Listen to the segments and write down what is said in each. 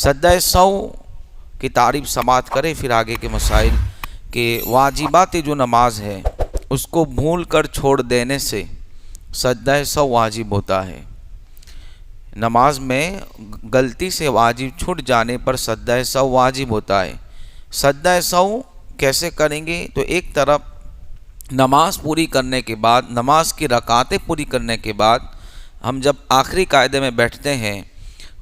सज्दा सौ की तारीफ समात करें, फिर आगे के मसाइल कि वाजिबात जो नमाज है उसको भूल कर छोड़ देने से सज्दा सौ वाजिब होता है। नमाज में गलती से वाजिब छूट जाने पर सज्दा सौ वाजिब होता है। सज्दा सौ कैसे करेंगे? तो एक तरफ नमाज पूरी करने के बाद, नमाज की रकातें पूरी करने के बाद हम जब आखिरी कायदे में बैठते हैं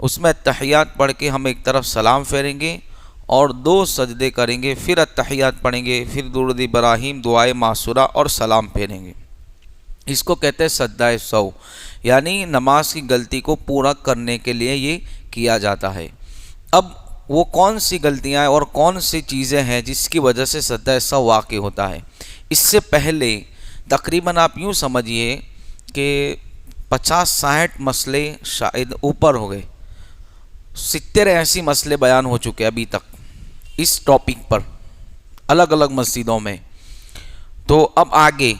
उसमें तहियात पढ़ के हम एक तरफ सलाम फेरेंगे और 2 सजदे करेंगे, फिर अत्तहियात पढ़ेंगे, फिर दुरूद इब्राहीम, दुआए मासूरा और सलाम फेरेंगे। इसको कहते हैं सज्दा सौ, यानी नमाज की गलती को पूरा करने के लिए ये किया जाता है। अब वो कौन सी गलतियां और कौन सी चीज़ें हैं जिसकी वजह से सज्दा सौ वाक़ होता है? इससे पहले तकरीबन आप यूँ समझिए कि 50-60 मसले शायद ऊपर हो गए, 70-80 मसले बयान हो चुके अभी तक इस टॉपिक पर अलग अलग मस्जिदों में। तो अब आगे,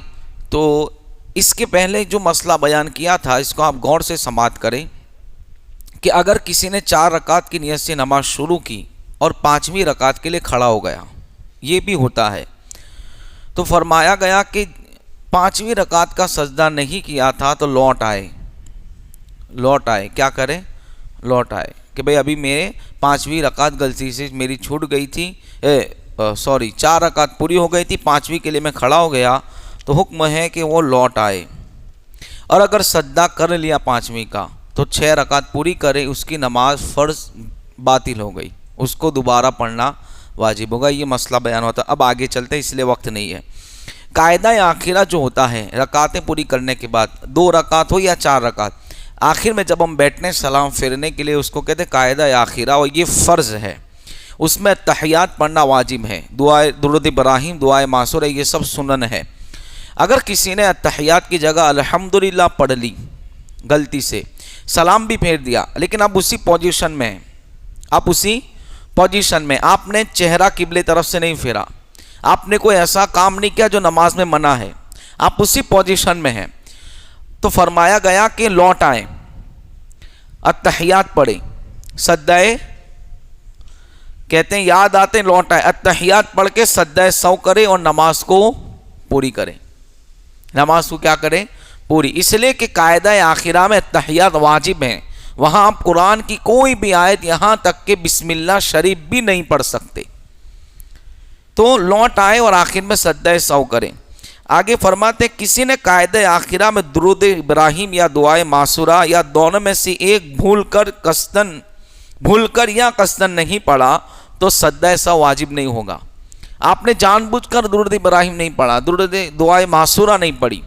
तो इसके पहले जो मसला बयान किया था इसको आप गौर से समात करें कि अगर किसी ने 4 रकात की नियत से नमाज शुरू की और 5वीं रकात के लिए खड़ा हो गया, ये भी होता है, तो फरमाया गया कि 5वीं रकात का सजदा नहीं किया था तो लौट आए। क्या करें? लौट आए कि भाई अभी मेरे 5वीं रकात गलती से मेरी छूट गई थी, 4 रकात पूरी हो गई थी, 5वीं के लिए मैं खड़ा हो गया, तो हुक्म है कि वो लौट आए। और अगर सजदा कर लिया 5वीं का तो 6 रकात पूरी करे, उसकी नमाज फ़र्ज बातिल हो गई, उसको दोबारा पढ़ना वाजिब होगा। ये मसला बयान होता है। अब आगे चलते हैं, इसलिए वक्त नहीं है। कायदा आखिरा जो होता है रकातें पूरी करने के बाद, 2 रकात हो या 4 रकात, आखिर में जब हम बैठने सलाम फेरने के लिए उसको कहते हैं कायदा आखिरा, और ये फ़र्ज़ है, उसमें तहियात पढ़ना वाजिब है, दुआए दुरूद इब्राहीम, दुआए मासूरा, ये सब सुनन है। अगर किसी ने तहियात की जगह अल्हम्दुलिल्लाह पढ़ ली गलती से, सलाम भी फेर दिया, लेकिन आप उसी पोजीशन में आपने चेहरा किबले तरफ से नहीं फेरा, आपने कोई ऐसा काम नहीं किया जो नमाज में मना है, आप उसी पोजीशन में हैं, तो फरमाया गया कि लौट आए, अत्तहियात पढ़े, सद्दाए कहते हैं याद आते लौट आए, अत्तहियात पढ़ के सद्दाए सौ करे और नमाज को पूरी करें। नमाज को क्या करें? पूरी। इसलिए कि कायदा आखिरा में अत्तहियात वाजिब हैं, वहाँ आप कुरान की कोई भी आयत, यहाँ तक कि बिस्मिल्लाह शरीफ भी नहीं पढ़ सकते। तो लौट आए और आखिर में सद्दा सौ करें। आगे फरमाते किसी ने कायदे आखिरा में दुरूद इब्राहीम या दुआए मासूरा या दोनों में से एक भूलकर या कस्तन नहीं पढ़ा तो सद्दा सौ वाजिब नहीं होगा। आपने जानबूझकर दुरूद इब्राहीम नहीं पढ़ा, दुरूद दुआए मासूरा नहीं पढ़ी,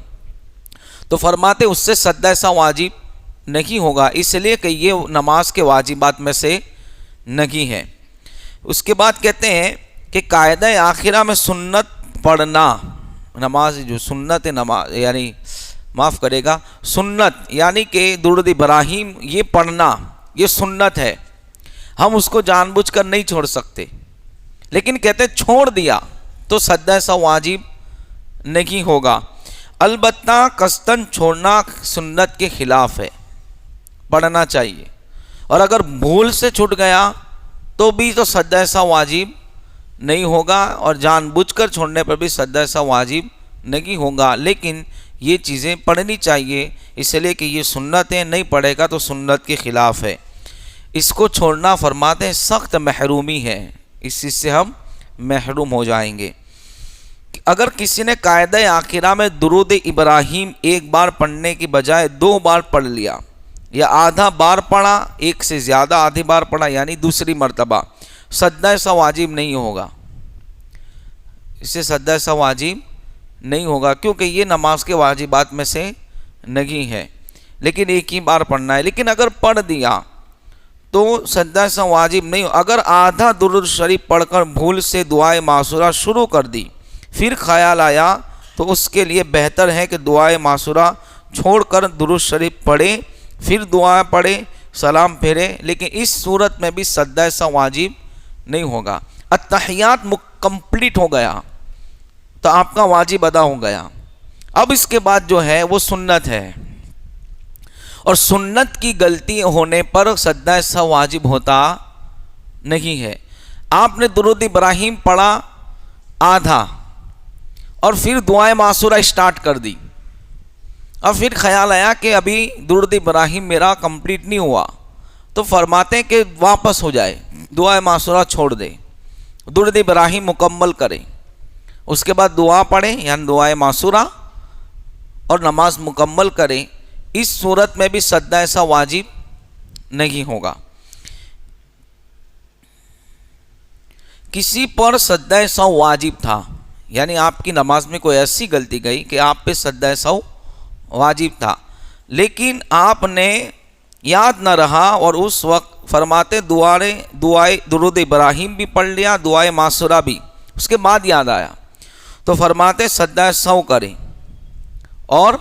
तो फरमाते उससे सद्दा सौ वाजिब नहीं होगा, इसलिए कि ये नमाज के वाजिबात में से नहीं है। उसके बाद कहते हैं कि कायदा आखिरा में सुन्नत पढ़ना, नमाज जो सुन्नत नमाज यानी माफ़ करेगा सुन्नत यानी कि दुरूद इब्राहीम ये पढ़ना, ये सुन्नत है, हम उसको जानबूझकर नहीं छोड़ सकते, लेकिन कहते छोड़ दिया तो सद्दा सौ वाजिब नहीं होगा। अलबत्ता कस्तन छोड़ना सुन्नत के खिलाफ है, पढ़ना चाहिए, और अगर भूल से छूट गया तो भी तो सद्दा सौ वाजिब नहीं होगा, और जानबूझकर छोड़ने पर भी सद्दा सौ वाजिब नहीं होगा। लेकिन ये चीज़ें पढ़नी चाहिए, इसलिए कि ये सुन्नत है, नहीं पढ़ेगा तो सुन्नत के खिलाफ है, इसको छोड़ना फरमाते हैं सख्त महरूमी है, इस चीज़ से हम महरूम हो जाएंगे। अगर किसी ने कायदा आखिरा में दुरूद इब्राहीम एक बार पढ़ने की बजाय 2 बार पढ़ लिया या आधा बार पढ़ा, एक से ज़्यादा आधी बार पढ़ा यानी दूसरी मर्तबा, सद्दा सौ वाजिब नहीं होगा, इससे सद्दा सौ वाजिब नहीं होगा, क्योंकि ये नमाज के वाजिबात में से नहीं है, लेकिन एक ही बार पढ़ना है। लेकिन अगर पढ़ दिया तो सद्दा सौ वाजिब नहीं। अगर आधा दुरूद शरीफ पढ़कर भूल से दुआए मासूरा शुरू कर दी, फिर ख्याल आया, तो उसके लिए बेहतर है कि दुआए मासूरा छोड़कर दुरूद शरीफ पढ़े, फिर दुआ पढ़े, सलाम फेरे, लेकिन इस सूरत में भी सद्दा सौ वाजिब नहीं होगा। अत्तहियात कंप्लीट हो गया तो आपका वाजिब अदा हो गया। अब इसके बाद जो है वो सुन्नत है, और सुन्नत की गलती होने पर सद्दा सौ वाजिब होता نہیں ہے. آپ نے درود ابراہیم پڑھا آدھا اور پھر دعائیں معصورہ اسٹارٹ کر دی، اور پھر خیال آیا کہ ابھی درود ابراہیم میرا کمپلیٹ نہیں ہوا، تو فرماتے ہیں کہ واپس ہو جائے، دعائیں معصورہ چھوڑ دے، درود ابراہیم مکمل کرے، اس کے بعد دعا پڑھے یعنی دعائیں معصورہ اور نماز مکمل کرے. اس صورت میں بھی سجدہ ایسا واجب نہیں ہوگا. کسی پر سجدہ سہو واجب تھا، یعنی آپ کی نماز میں کوئی ایسی غلطی گئی کہ آپ پہ سجدہ سہو واجب تھا، لیکن آپ نے یاد نہ رہا اور اس وقت فرماتے دعائے درود ابراہیم بھی پڑھ لیا، دعائے معصورہ بھی، اس کے بعد یاد آیا تو فرماتے سجدہ سہو کریں، اور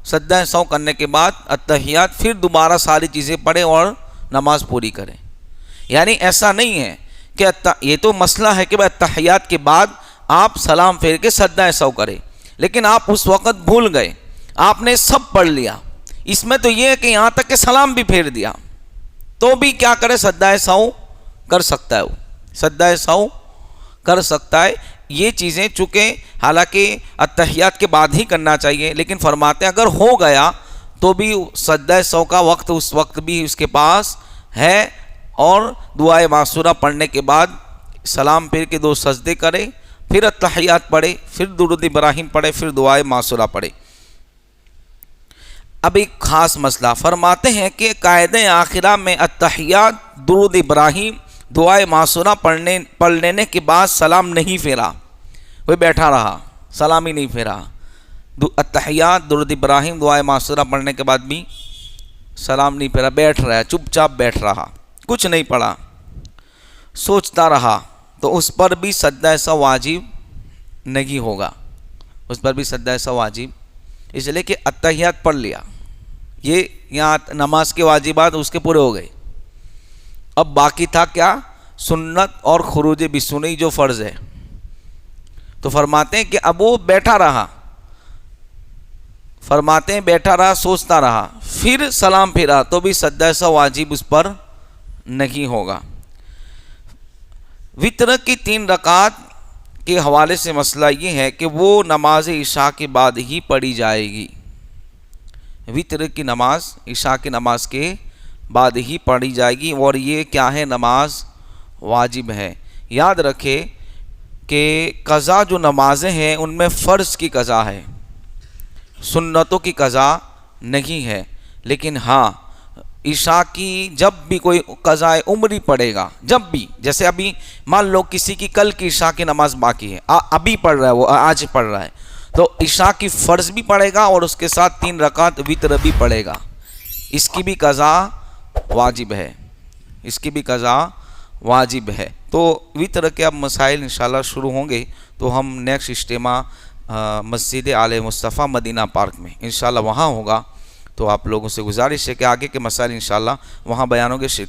سجدہ سہو کرنے کے بعد اتحیات پھر دوبارہ ساری چیزیں پڑھیں اور نماز پوری کریں. یعنی ایسا نہیں ہے کہ یہ تو مسئلہ ہے کہ اتحیات کے بعد آپ سلام پھیر کے سجدہ سہو کریں، لیکن آپ اس وقت بھول گئے، آپ نے سب پڑھ لیا. اس میں تو یہ ہے کہ یہاں تک کہ سلام بھی پھیر دیا، تو بھی کیا کرے؟ سجدہ سہو کر سکتا ہے، وہ سجدہ سہو کر سکتا ہے. یہ چیزیں چونکہ حالانکہ اتحیات کے بعد ہی کرنا چاہیے، لیکن فرماتے ہیں اگر ہو گیا تو بھی سجدہ سہو کا وقت اس وقت بھی اس کے پاس ہے، اور دعائے معصورہ پڑھنے کے بعد سلام پھیر کے 2 سجدے کرے، پھر اتحیات پڑھے، پھر درود ابراہیم پڑھے، پھر دعائے معصورہ پڑھے. اب ایک خاص مسئلہ فرماتے ہیں کہ قاعدہ آخرہ میں اتحیات درود ابراہیم دعائے معصورہ پڑھ لینے کے بعد سلام نہیں پھیرا، وہ بیٹھا رہا، سلام ہی نہیں پھیرا. اتحیات درود ابراہیم دعائے معصورہ پڑھنے کے بعد بھی سلام نہیں پھیرا، بیٹھ رہا ہے، چپ چاپ بیٹھ رہا، کچھ نہیں پڑھا، سوچتا رہا، تو اس پر بھی سجدہ ایسا واجب نہیں ہوگا، اس پر بھی سجدہ ایسا واجب، اس لیے کہ اتحیات پڑھ لیا. یہ یہاں نماز کے واجبات اس کے پورے ہو گئے. اب باقی تھا کیا؟ سنت اور خروج بسنی جو فرض ہے. تو فرماتے ہیں کہ اب وہ بیٹھا رہا، فرماتے ہیں بیٹھا رہا، سوچتا رہا، پھر سلام پھیرا، تو بھی سجدہ ایسا واجب اس پر نہیں ہوگا. وتر کی 3 رکعت کے حوالے سے مسئلہ یہ ہے کہ وہ نماز عشاء کے بعد ہی پڑھی جائے گی. وتر کی نماز عشاء کی نماز کے بعد ہی پڑھی جائے گی، اور یہ کیا ہے؟ نماز واجب ہے. یاد رکھے کہ قضا جو نمازیں ہیں ان میں فرض کی قضا ہے، سنتوں کی قضا نہیں ہے. لیکن ہاں عشاء کی جب بھی کوئی قضاء عمری پڑے گا، جب بھی، جیسے ابھی مان لو کسی کی کل کی عشاء کی نماز باقی ہے، ابھی پڑھ رہا ہے، وہ آج پڑھ رہا ہے، تو عشاء کی فرض بھی پڑھے گا اور اس کے ساتھ 3 رکعت وتر بھی پڑھے گا. اس کی بھی قضا واجب ہے، اس کی بھی قضا واجب ہے. تو وتر کے اب مسائل انشاءاللہ شروع ہوں گے، تو ہم نیکسٹ اجتماع مسجد آل مصطفیٰ مدینہ پارک میں انشاءاللہ وہاں ہوگا. تو آپ لوگوں سے گزارش ہے کہ آگے کے مسائل انشاءاللہ وہاں بیان ہوں گے. شرکت